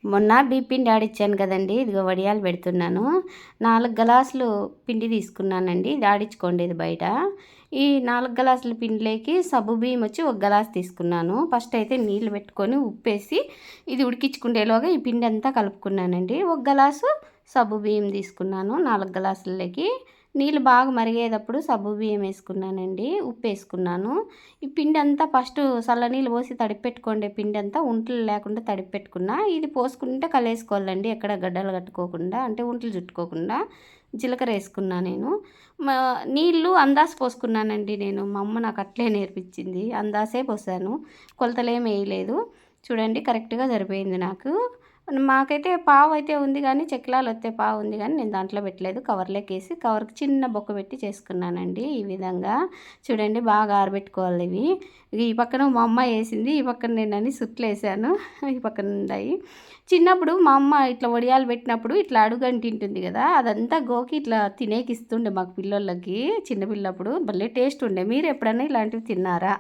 మొన్న పిండి ఆడిచ్చాను కదండి, ఇదిగో వడియాలు పెడుతున్నాను. 4 గ్లాసులు పిండి తీసుకున్నానండి. ఇది ఆడించుకోండి, ఇది బయట. ఈ 4 గ్లాసుల పిండిలోకి సగ్గు బియ్యం వచ్చి 1 గ్లాస్ తీసుకున్నాను. ఫస్ట్ అయితే నీళ్ళు పెట్టుకొని ఉప్పేసి ఇది ఉడికించుకునేలోగా ఈ పిండి అంతా కలుపుకున్నానండి. 1 గ్లాసు సగ్గు బియ్యం తీసుకున్నాను 4 గ్లాసులకి. నీళ్ళు బాగా మరిగేటప్పుడు సగ్గు బియ్యం వేసుకున్నానండి, ఉప్పు వేసుకున్నాను. ఈ పిండి అంతా ఫస్ట్ చల్లనీళ్ళు పోసి తడిపెట్టుకోండి. పిండి అంతా ఉంటలు లేకుండా తడిపెట్టుకున్నా. ఇది పోసుకుంటే కలిపేసుకోవాలండి, ఎక్కడ గడ్డలు కట్టుకోకుండా, అంటే ఉంటలు చుట్టుకోకుండా. జీలకర్ర వేసుకున్నా నేను. నీళ్ళు అందాజ పోసుకున్నానండి నేను. మా అమ్మ నాకు అట్లే నేర్పించింది, అందాసే పోసాను, కొలతలేం వేయలేదు. చూడండి కరెక్ట్గా సరిపోయింది నాకు. మాకైతే పావు అయితే ఉంది కానీ, చెక్లాలు వస్తే పావు ఉంది కానీ నేను దాంట్లో పెట్టలేదు. కవర్లోకి వేసి కవర్కి చిన్న బొక్క పెట్టి చేసుకున్నానండి. ఈ విధంగా చూడండి, బాగా ఆరబెట్టుకోవాలి ఇవి. ఈ పక్కన మా అమ్మ వేసింది, ఈ పక్కన నేనని సుట్లు వేసాను. ఈ పక్కన ఉన్నాయి. చిన్నప్పుడు మా అమ్మ ఇట్లా వడియాలు పెట్టినప్పుడు ఇట్లా అడుగంటింటుంది కదా, అదంతా గోకి ఇట్లా తినేకి ఇస్తుండే మాకు పిల్లలకి. చిన్నపిల్లప్పుడు భలే టేస్ట్ ఉండే. మీరు ఎప్పుడైనా ఇలాంటివి తిన్నారా?